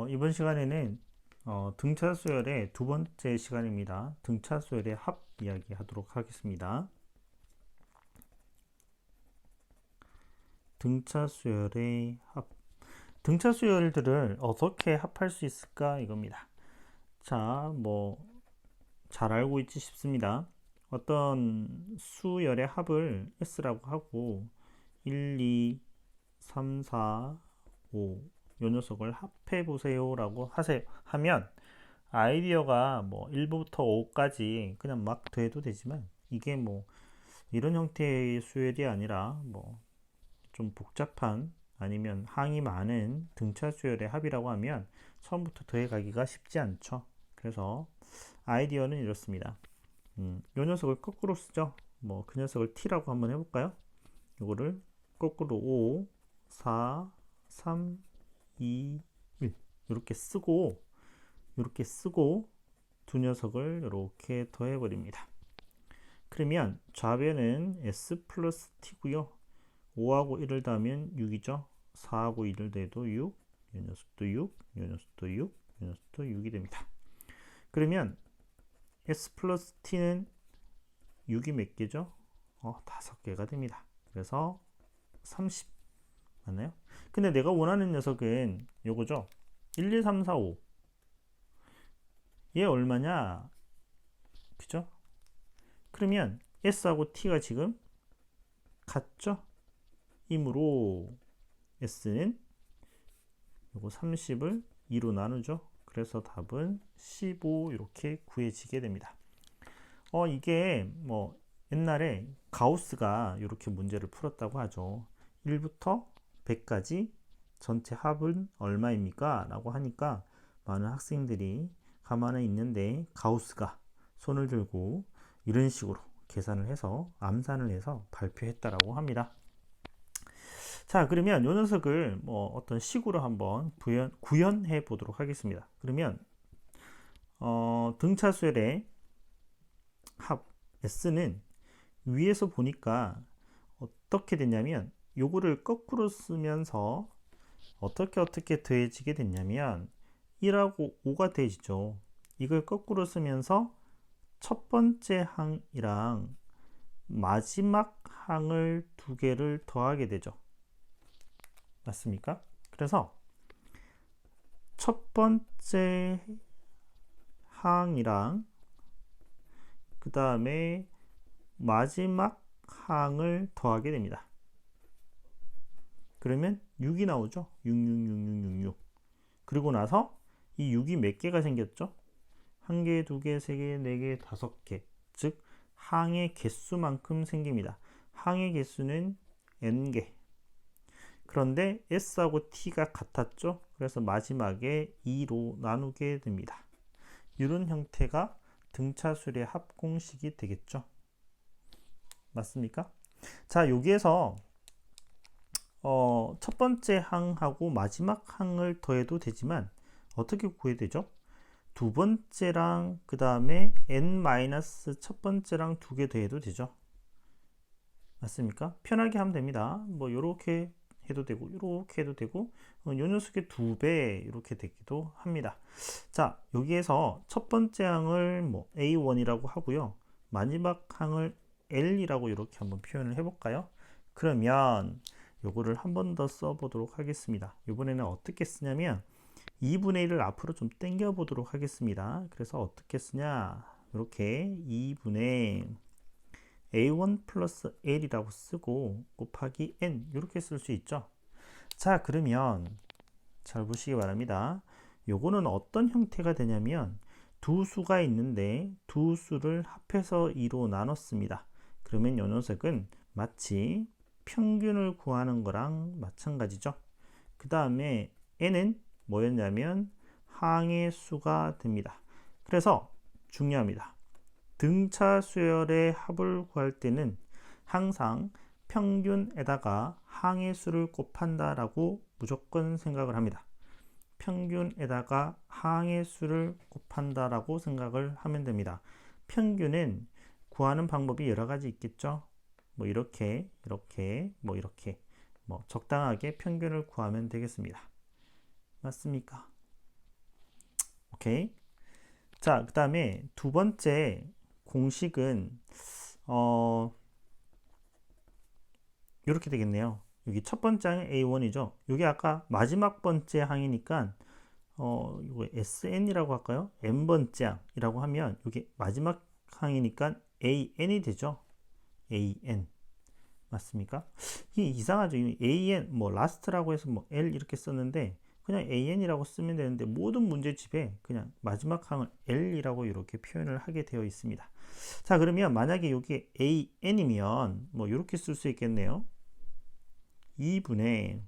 이번 시간에는 등차 수열의 두 번째 시간입니다. 등차 수열의 합 이야기 하도록 하겠습니다. 등차 수열의 합. 등차 수열들을 어떻게 합할 수 있을까 이겁니다. 자, 잘 알고 있지 싶습니다. 어떤 수열의 합을 S라고 하고 1, 2, 3, 4, 5 요 녀석을 합해 보세요 라고 하면 아이디어가 1부터 5까지 그냥 막 더해도 되지만 이게 이런 형태의 수열이 아니라 좀 복잡한 아니면 항이 많은 등차 수열의 합이라고 하면 처음부터 더해가기가 쉽지 않죠. 그래서 아이디어는 이렇습니다. 요 녀석을 거꾸로 쓰죠. 그 녀석을 t라고 한번 해볼까요? 요거를 거꾸로 5, 4, 3, 2, 1 이렇게 쓰고 두 녀석을 이렇게 더해버립니다. 그러면 좌변은 s 플러스 t고요. 5하고 1을 더하면 6이죠. 4하고 1을 더해도 6, 이 녀석도 6, 이 녀석도 6, 이 녀석도 6이 됩니다. 그러면 s 플러스 t는 6이 몇 개죠? 5개가 됩니다. 그래서 30 맞나요? 근데 내가 원하는 녀석은 요거죠. 1, 2, 3, 4, 5. 얘 얼마냐? 그죠? 그러면 S하고 T가 지금 같죠? 이므로 S는 요거 30을 2로 나누죠. 그래서 답은 15 이렇게 구해지게 됩니다. 이게 옛날에 가우스가 이렇게 문제를 풀었다고 하죠. 1부터 100까지 전체 합은 얼마입니까? 라고 하니까 많은 학생들이 가만히 있는데 가우스가 손을 들고 이런 식으로 계산을 해서 암산을 해서 발표했다라고 합니다. 자, 그러면 이 녀석을 어떤 식으로 한번 구현해 보도록 하겠습니다. 그러면 등차수열의 합 S는 위에서 보니까 어떻게 됐냐면 요거를 거꾸로 쓰면서 어떻게 더해지게 됐냐면 1하고 5가 더해지죠. 이걸 거꾸로 쓰면서 첫 번째 항이랑 마지막 항을 두 개를 더하게 되죠. 맞습니까? 그래서 첫 번째 항이랑 그 다음에 마지막 항을 더하게 됩니다. 그러면 6이 나오죠. 6, 6, 6, 6, 6, 6. 그리고 나서 이 6이 몇 개가 생겼죠? 1개, 2개, 3개, 4개, 5개. 즉 항의 개수만큼 생깁니다. 항의 개수는 n개. 그런데 S하고 T가 같았죠? 그래서 마지막에 2로 나누게 됩니다. 이런 형태가 등차수열의 합공식이 되겠죠? 맞습니까? 자, 여기에서 첫 번째 항하고 마지막 항을 더해도 되지만 어떻게 구해야 되죠? 두 번째랑 그 다음에 n 첫 번째랑 두 개 더해도 되죠? 맞습니까? 편하게 하면 됩니다. 요렇게 해도 되고 이렇게 해도 되고 요 녀석의 2배 이렇게 되기도 합니다. 자, 여기에서 첫 번째 항을 A1이라고 하고요. 마지막 항을 L이라고 이렇게 한번 표현을 해볼까요? 그러면 요거를 한 번 더 써보도록 하겠습니다. 이번에는 어떻게 쓰냐면 2분의 1을 앞으로 좀 당겨 보도록 하겠습니다. 그래서 어떻게 쓰냐, 이렇게 2분의 A1 플러스 L이라고 쓰고 곱하기 N 이렇게 쓸 수 있죠. 자, 그러면 잘 보시기 바랍니다. 요거는 어떤 형태가 되냐면 두 수가 있는데 두 수를 합해서 2로 나눴습니다. 그러면 요 녀석은 마치 평균을 구하는 거랑 마찬가지죠. 그 다음에 n은 뭐였냐면 항의 수가 됩니다. 그래서 중요합니다. 등차 수열의 합을 구할 때는 항상 평균에다가 항의 수를 곱한다 라고 무조건 생각을 합니다. 평균에다가 항의 수를 곱한다 라고 생각을 하면 됩니다. 평균은 구하는 방법이 여러 가지 있겠죠. 이렇게 적당하게 평균을 구하면 되겠습니다. 맞습니까? 오케이. 자, 그 다음에 두 번째 공식은 이렇게 되겠네요. 여기 첫 번째 항이 A1이죠. 이게 아까 마지막 번째 항이니까 이거 SN이라고 할까요? N번째 항이라고 하면 이게 마지막 항이니까 AN이 되죠. AN. 맞습니까? 이게 이상하죠. AN, 뭐, last라고 해서 뭐, L 이렇게 썼는데, 그냥 AN이라고 쓰면 되는데, 모든 문제집에 그냥 마지막 항을 L이라고 이렇게 표현을 하게 되어 있습니다. 자, 그러면 만약에 여기 AN이면, 뭐, 이렇게 쓸 수 있겠네요. 2분의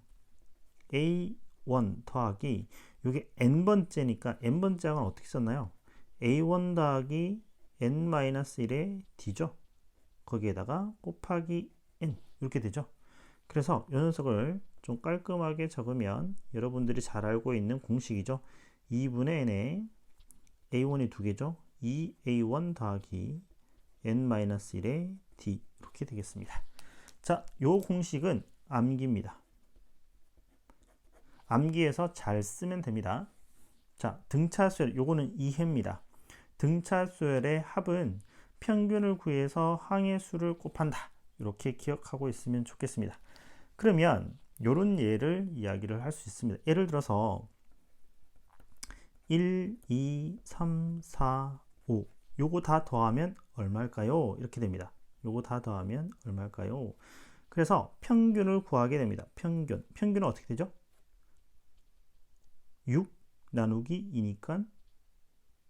A1 더하기, 이게 N번째니까, N번째 항은 어떻게 썼나요? A1 더하기 N-1의 D죠. 거기에다가 곱하기 N 이렇게 되죠. 그래서 이 녀석을 좀 깔끔하게 적으면 여러분들이 잘 알고 있는 공식이죠. 2분의 n에 a1이 두 개죠. 2a1 더하기 n-1의 d 이렇게 되겠습니다. 자, 요 공식은 암기입니다. 암기해서 잘 쓰면 됩니다. 자, 등차수열 요거는 이해입니다. 등차수열의 합은 평균을 구해서 항의 수를 곱한다. 이렇게 기억하고 있으면 좋겠습니다. 그러면 이런 예를 이야기를 할 수 있습니다. 예를 들어서 1, 2, 3, 4, 5 요거 다 더하면 얼마일까요? 이렇게 됩니다. 요거 다 더하면 얼마일까요? 그래서 평균을 구하게 됩니다. 평균은 어떻게 되죠? 6 나누기 2니까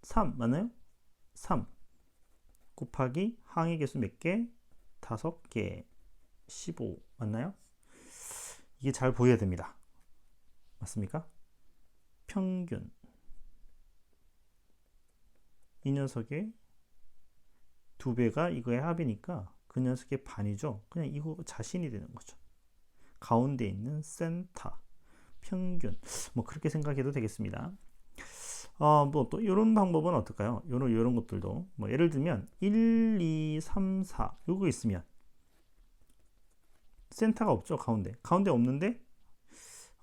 3 맞나요? 3 곱하기 항의 개수 몇 개? 5개 15 맞나요? 이게 잘 보여야 됩니다. 맞습니까? 평균 이 녀석의 2배가 이거의 합이니까 그 녀석의 반이죠. 그냥 이거 자신이 되는 거죠. 가운데 있는 센터 평균 뭐 그렇게 생각해도 되겠습니다. 뭐 또 이런 방법은 어떨까요? 이런 것들도 뭐 예를 들면 1, 2, 3, 4 요거 있으면 센터가 없죠. 가운데 없는데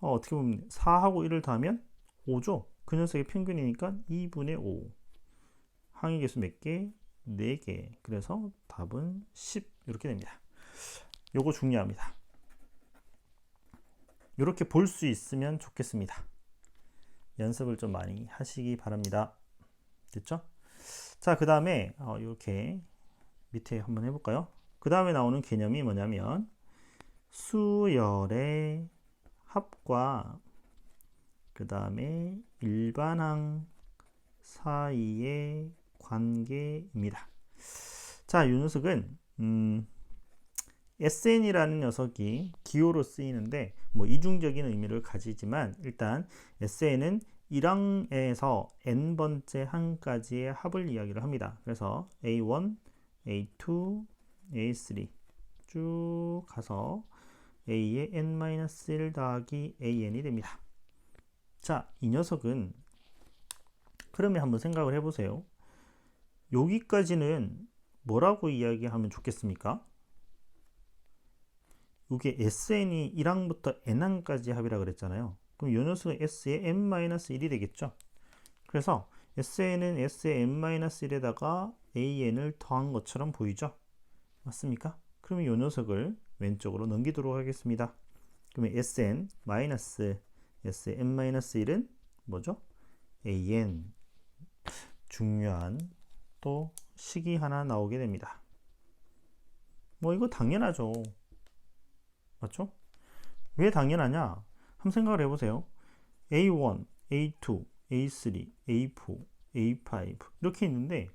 어떻게 보면 4하고 1을 더하면 5죠. 그 녀석의 평균이니까 2분의 5 항의 개수 몇 개? 4개. 그래서 답은 10 이렇게 됩니다. 요거 중요합니다. 이렇게 볼 수 있으면 좋겠습니다. 연습을 좀 많이 하시기 바랍니다. 됐죠? 자, 그 다음에 이렇게 밑에 한번 해볼까요? 그 다음에 나오는 개념이 뭐냐면 수열의 합과 그 다음에 일반항 사이의 관계입니다. 자, 이 녀석은 SN이라는 녀석이 기호로 쓰이는데 뭐 이중적인 의미를 가지지만 일단 SN은 1항에서 n번째 항까지의 합을 이야기를 합니다. 그래서 A1, A2, A3 쭉 가서 A의 n-1 더하기 AN이 됩니다. 자, 이 녀석은 그러면 한번 생각을 해보세요. 여기까지는 뭐라고 이야기하면 좋겠습니까? 이게 SN이 1항부터 n항까지 합이라 그랬잖아요. 그럼 이 녀석은 S의 n-1이 되겠죠. 그래서 SN은 S의 n-1에다가 AN을 더한 것처럼 보이죠. 맞습니까? 그러면 이 녀석을 왼쪽으로 넘기도록 하겠습니다. 그러면 SN 마이너스 S의 n-1은 뭐죠? AN. 중요한 또 식이 하나 나오게 됩니다. 뭐 이거 당연하죠. 맞죠? 왜 당연하냐? 한번 생각을 해보세요. A1, A2, A3, A4, A5 이렇게 있는데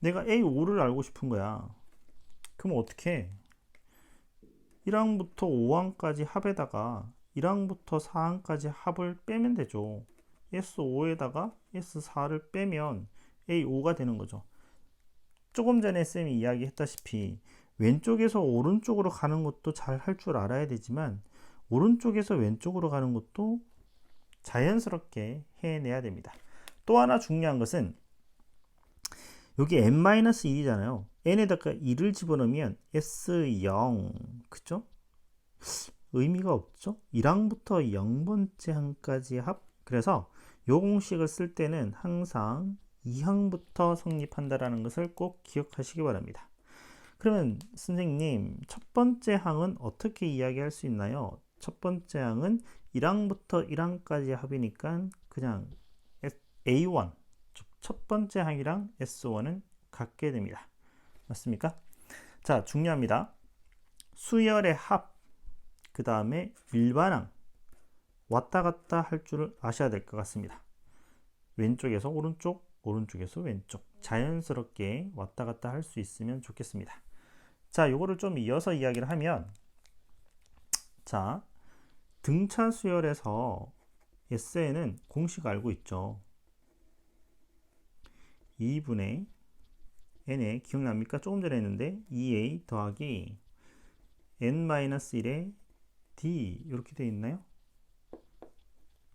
내가 A5를 알고 싶은 거야. 그럼 어떻게 1항부터 5항까지 합에다가 1항부터 4항까지 합을 빼면 되죠. S5에다가 S4를 빼면 A5가 되는 거죠. 조금 전에 쌤이 이야기했다시피 왼쪽에서 오른쪽으로 가는 것도 잘 할 줄 알아야 되지만 오른쪽에서 왼쪽으로 가는 것도 자연스럽게 해내야 됩니다. 또 하나 중요한 것은 여기 n-1이잖아요. n에다가 2를 집어넣으면 S0 그쵸? 의미가 없죠. 1항부터 0번째 항까지 합. 그래서 이 공식을 쓸 때는 항상 2항부터 성립한다라는 것을 꼭 기억하시기 바랍니다. 그러면 선생님, 첫 번째 항은 어떻게 이야기할 수 있나요? 첫 번째 항은 1항부터 1항까지 합이니까 그냥 A1, 즉 첫 번째 항이랑 S1은 같게 됩니다. 맞습니까? 자, 중요합니다. 수열의 합, 그 다음에 일반항 왔다 갔다 할 줄을 아셔야 될 것 같습니다. 왼쪽에서 오른쪽, 오른쪽에서 왼쪽 자연스럽게 왔다 갔다 할 수 있으면 좋겠습니다. 자, 요거를 좀 이어서 이야기를 하면, 자, 등차 수열에서 SN은 공식 알고 있죠. 2분의 n에 기억납니까? 조금 전에 했는데 2a 더하기 n-1의 d 이렇게 되어 있나요?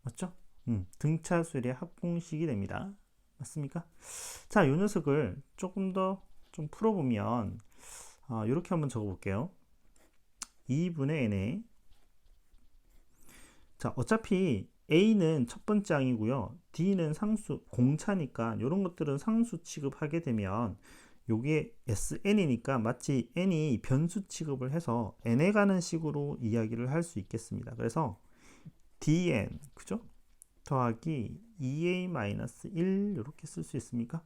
맞죠? 등차 수열의 합공식이 됩니다. 맞습니까? 자, 요 녀석을 조금 더 좀 풀어보면 이렇게 한번 적어볼게요. 2분의 n에, 자, 어차피 a는 첫 번째 항이고요, d는 상수 공차니까 이런 것들은 상수 취급하게 되면 요게 sn이니까 마치 n이 변수 취급을 해서 n에 가는 식으로 이야기를 할 수 있겠습니다. 그래서 dn, 그죠? 더하기 2a-1 이렇게 쓸 수 있습니까?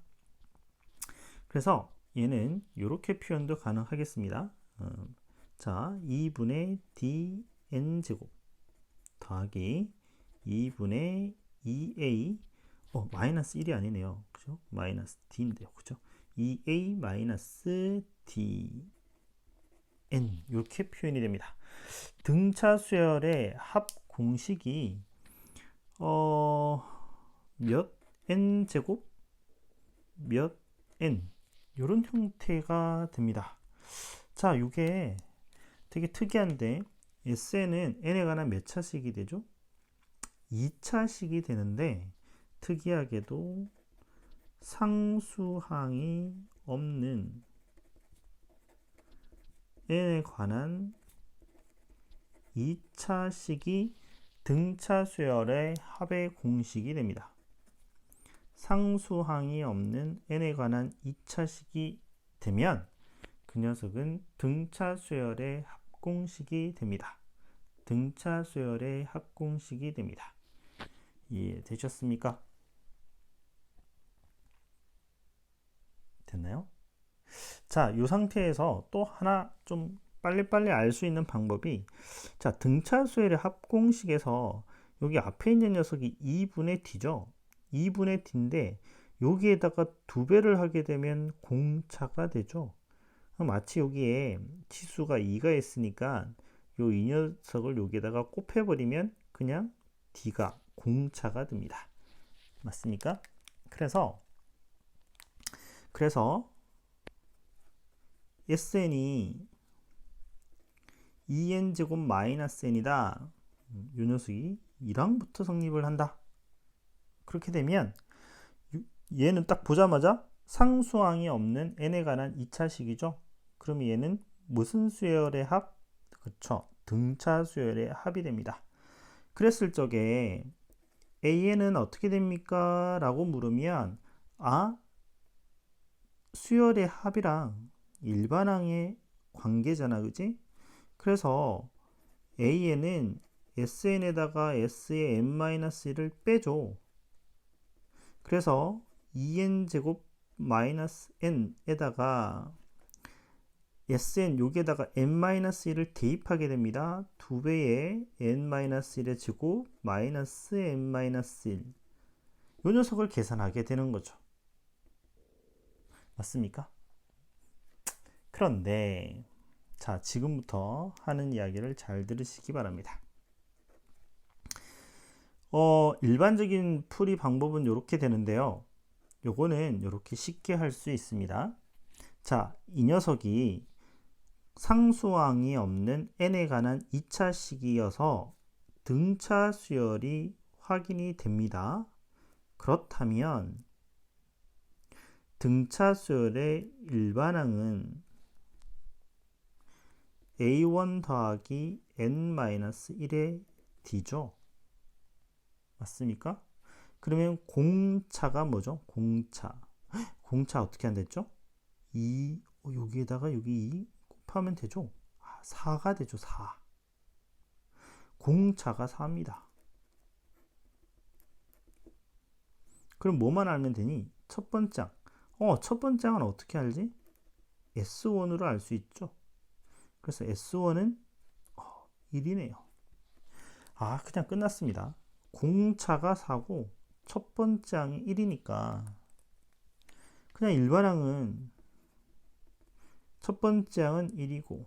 그래서 얘는 이렇게 표현도 가능하겠습니다. 자, 2분의 dn제곱 더하기 2분의 2a, 마이너스 1이 아니네요. 그죠? 마이너스 d인데요. 그죠? 2a 마이너스 dn 이렇게 표현이 됩니다. 등차 수열의 합 공식이 몇 n 제곱 몇 n 이런 형태가 됩니다. 자, 이게 되게 특이한데 SN은 n에 관한 몇 차식이 되죠? 2차식이 되는데 특이하게도 상수항이 없는 n에 관한 2차식이 등차 수열의 합의 공식이 됩니다. 상수항이 없는 n에 관한 2차식이 되면 그 녀석은 등차 수열의 합공식이 됩니다. 등차 수열의 합공식이 됩니다. 이해되셨습니까? 됐나요? 자, 이 상태에서 또 하나 좀 빨리빨리 알 수 있는 방법이, 자, 등차 수열의 합공식에서 여기 앞에 있는 녀석이 2분의 d죠. 2분의 d인데 여기에다가 2배를 하게 되면 공차가 되죠. 마치 여기에 치수가 2가 있으니까 이 녀석을 여기에다가 곱해버리면 그냥 d가 공차가 됩니다. 맞습니까? 그래서 SN이 2n제곱 마이너스 n이다. 이 녀석이 1항부터 성립을 한다. 그렇게 되면 얘는 딱 보자마자 상수항이 없는 n에 관한 2차식이죠. 그럼 얘는 무슨 수열의 합? 그렇죠. 등차 수열의 합이 됩니다. 그랬을 적에 AN은 어떻게 됩니까? 라고 물으면 수열의 합이랑 일반항의 관계잖아, 그지? 그래서 AN은 SN에다가 S의 n-1을 빼줘. 그래서 2n제곱 마이너스 n에다가 SN 여기에다가 n-1을 대입하게 됩니다. 2배의 n-1의 제곱 마이너스 n-1 이 녀석을 계산하게 되는 거죠. 맞습니까? 그런데 자, 지금부터 하는 이야기를 잘 들으시기 바랍니다. 일반적인 풀이 방법은 이렇게 되는데요. 요거는 이렇게 쉽게 할 수 있습니다. 자, 이 녀석이 상수항이 없는 n에 관한 2차식이어서 등차 수열이 확인이 됩니다. 그렇다면 등차 수열의 일반항은 A1 더하기 N-1의 D죠. 맞습니까? 그러면 공차가 뭐죠? 공차 어떻게 한댔죠? 2, 여기에다가 여기 2 곱하면 되죠? 4가 되죠. 4. 공차가 4입니다. 그럼 뭐만 알면 되니? 첫 번째 항. 첫 번째 항은 어떻게 알지? S1으로 알 수 있죠. 그래서 S1은 1이네요. 그냥 끝났습니다. 공차가 4고 첫 번째 항이 1이니까 그냥 일반항은 첫 번째 항은 1이고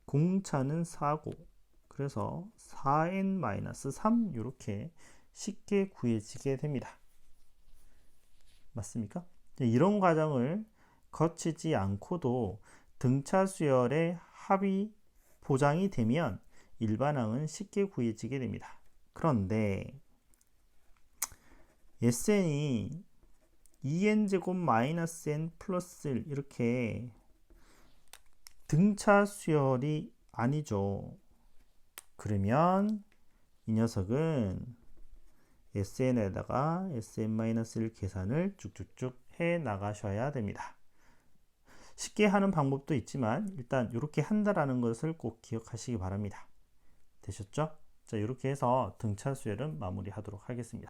공차는 4고 그래서 4n-3 이렇게 쉽게 구해지게 됩니다. 맞습니까? 이런 과정을 거치지 않고도 등차 수열의 합이 보장이 되면 일반항은 쉽게 구해지게 됩니다. 그런데 SN이 2n제곱 마이너스 n 플러스 1 이렇게 등차 수열이 아니죠. 그러면 이 녀석은 SN에다가 SN-1 계산을 쭉쭉쭉 해 나가셔야 됩니다. 쉽게 하는 방법도 있지만 일단 이렇게 한다라는 것을 꼭 기억하시기 바랍니다. 되셨죠? 자, 이렇게 해서 등차 수열은 마무리하도록 하겠습니다.